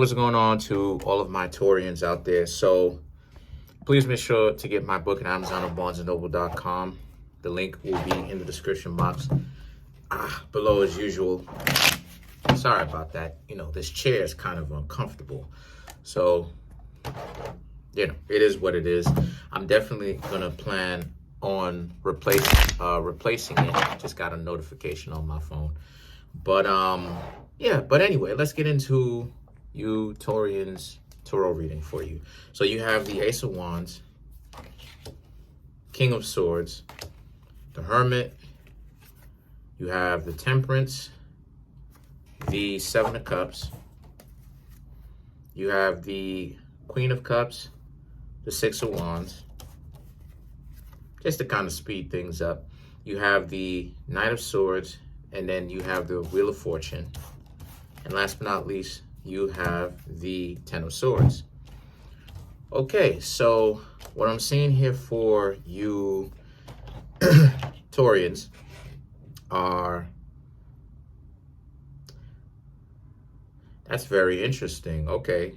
what's going on to all of my Taurians out there? So please make sure to get my book at Amazon or BarnesandNoble.com. The link will be in the description box below as usual. Sorry about that. This chair is kind of uncomfortable. So, it is what it is. I'm definitely going to plan on replacing it. Just got a notification on my phone. But, but anyway, let's get into you Taurians tarot reading for you. So you have the Ace of Wands, King of Swords, the Hermit, you have the Temperance, the Seven of Cups, you have the Queen of Cups, the Six of Wands. Just to kind of speed things up, you have the Knight of Swords, and then you have the Wheel of Fortune. And last but not least, you have the Ten of Swords. Okay, so what I'm seeing here for you Taurians are, that's very interesting. Okay.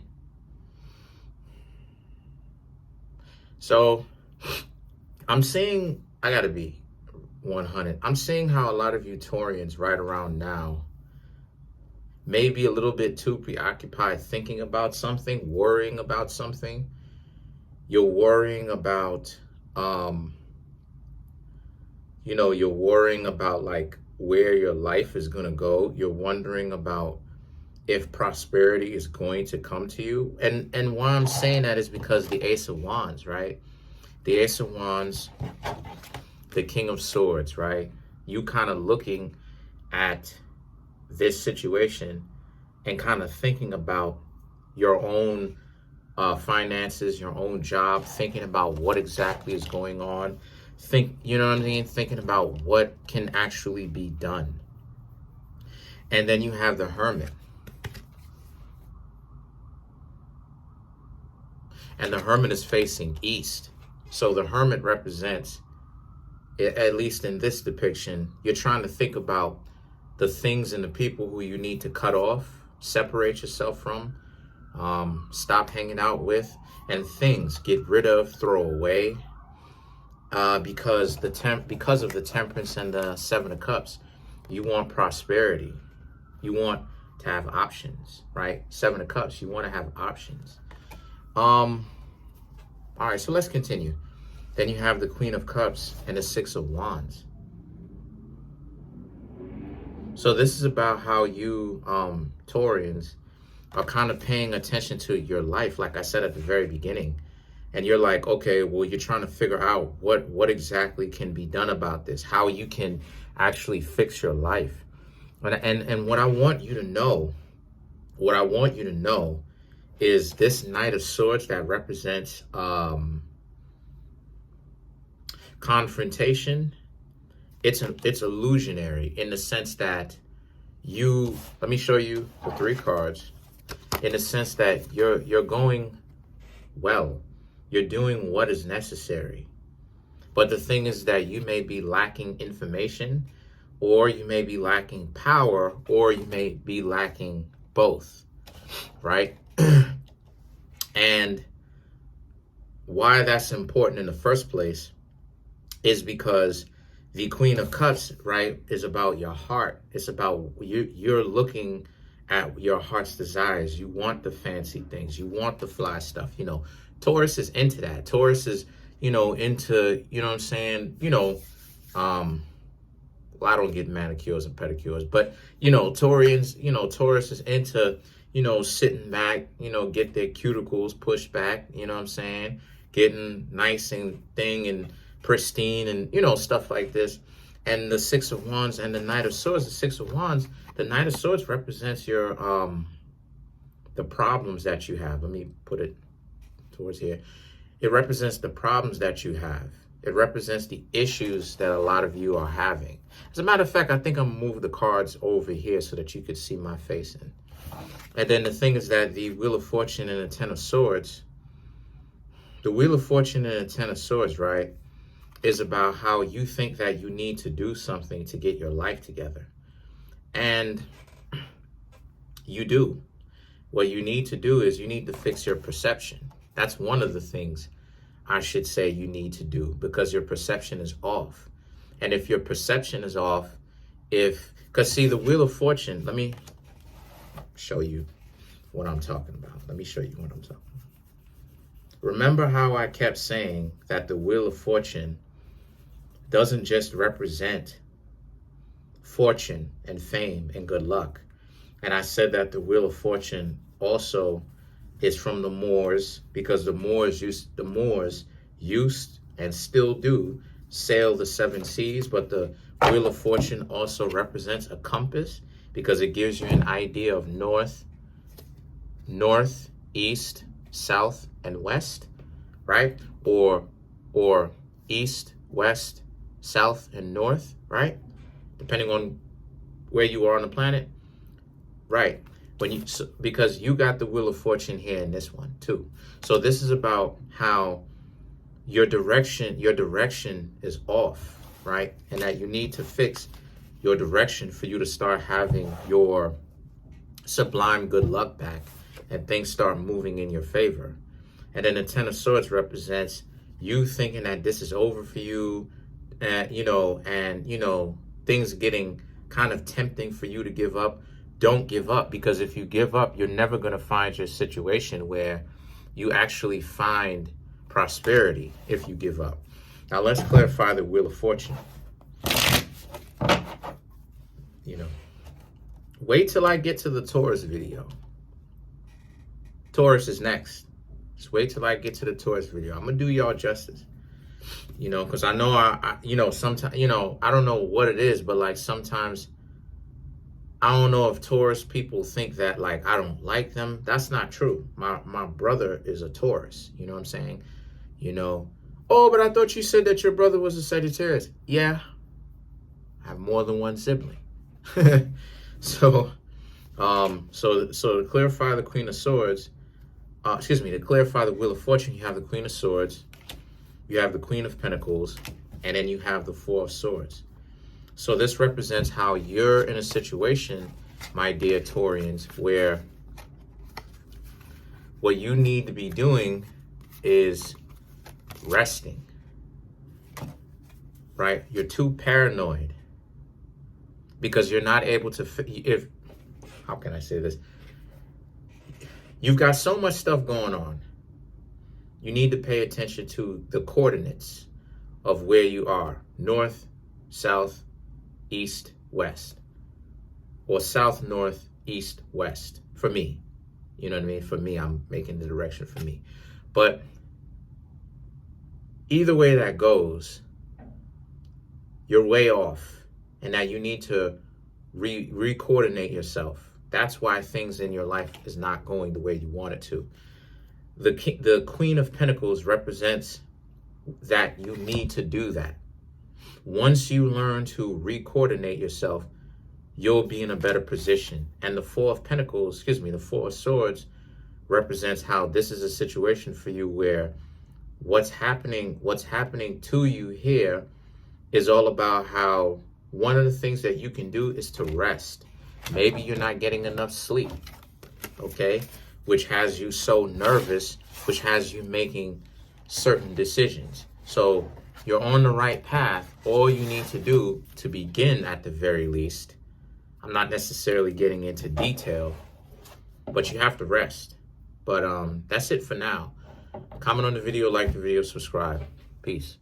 So I'm seeing, I gotta be 100. I'm seeing how a lot of you Taurians right around now may be a little bit too preoccupied thinking about something, worrying about something. You're worrying about, you're worrying about like where your life is going to go. You're wondering about if prosperity is going to come to you. And why I'm saying that is because the Ace of Wands, right? The Ace of Wands, the King of Swords, right? You kind of looking at this situation and kind of thinking about your own finances, your own job, thinking about what exactly is going on. Thinking about what can actually be done. And then you have the Hermit. And the Hermit is facing east. So the Hermit represents, at least in this depiction, you're trying to think about the things and the people who you need to cut off, separate yourself from, stop hanging out with, and things get rid of, throw away. Because of the Temperance and the Seven of Cups, you want prosperity. You want to have options, right? Seven of Cups, you want to have options. All right, so let's continue. Then you have the Queen of Cups and the Six of Wands. So this is about how you Taurians are kind of paying attention to your life, like I said at the very beginning. And you're like, okay, well, you're trying to figure out what exactly can be done about this, how you can actually fix your life. And what I want you to know, is this Knight of Swords that represents confrontation. It's illusionary in the sense that let me show you the three cards, in the sense that you're going well. You're doing what is necessary. But the thing is that you may be lacking information, or you may be lacking power, or you may be lacking both, right? And why that's important in the first place is because the Queen of Cups, right, is about your heart. It's about you're looking at your heart's desires. You want the fancy things. You want the fly stuff, Taurus is into that. Taurus is, into, what I'm saying? Well, I don't get manicures and pedicures, but, Taurus is into, sitting back, get their cuticles pushed back, what I'm saying? Getting nice and and pristine and, stuff like this. And the Six of Wands and the Knight of Swords, the Six of Wands, the Knight of Swords represents your, the problems that you have. Let me put it towards here. It represents the problems that you have. It represents the issues that a lot of you are having. As a matter of fact, I think I'm gonna move the cards over here so that you could see my face in. And then the thing is that the Wheel of Fortune and the Ten of Swords, the Wheel of Fortune and the Ten of Swords, right, is about how you think that you need to do something to get your life together. And you do. what you need to do is you need to fix your perception. That's one of the things I should say you need to do, because your perception is off. And if your perception is off, because see, the Wheel of Fortune, let me show you what I'm talking about. Let me show you what I'm talking about. Remember how I kept saying that the Wheel of Fortune doesn't just represent fortune and fame and good luck. And I said that the Wheel of Fortune also is from the Moors, because the Moors used and still do sail the 7 seas. But the Wheel of Fortune also represents a compass, because it gives you an idea of north, east, south, and west, right? Or east, west, south, and north, right? Depending on where you are on the planet, right? Because you got the Wheel of Fortune here in this one too. So this is about how your direction is off, right? And that you need to fix your direction for you to start having your sublime good luck back and things start moving in your favor. And then the 10 of Swords represents you thinking that this is over for you, and things getting kind of tempting for you to give up. Don't give up, because if you give up, you're never going to find your situation where you actually find prosperity if you give up. Now let's clarify the Wheel of Fortune. Wait till I get to the Taurus video. Taurus is next. Just wait till I get to the Taurus video. I'm going to do y'all justice. Because I know sometimes, I don't know what it is, but like sometimes I don't know if Taurus people think that like I don't like them. That's not true. My brother is a Taurus. You know what I'm saying? Oh, but I thought you said that your brother was a Sagittarius. Yeah, I have more than one sibling. So to clarify the Queen of Swords, to clarify the Wheel of Fortune, you have the Queen of Swords, you have the Queen of Pentacles, and then you have the Four of Swords. So this represents how you're in a situation, my dear Taurians, where what you need to be doing is resting, right? You're too paranoid because you're not able to, how can I say this? You've got so much stuff going on. You need to pay attention to the coordinates of where you are: north, south, east, west, or south, north, east, west. For me, you know what I mean? For me, I'm making the direction for me. But either way that goes, you're way off, and now you need to re-coordinate yourself. That's why things in your life is not going the way you want it to. The Queen of Pentacles represents that you need to do that. Once you learn to re-coordinate yourself, you'll be in a better position. And the Four of Swords represents how this is a situation for you where what's happening to you here is all about how one of the things that you can do is to rest. Maybe you're not getting enough sleep, okay? Which has you so nervous, which has you making certain decisions. So you're on the right path. All you need to do to begin, at the very least, I'm not necessarily getting into detail, but you have to rest. But that's it for now. Comment on the video, like the video, subscribe. Peace.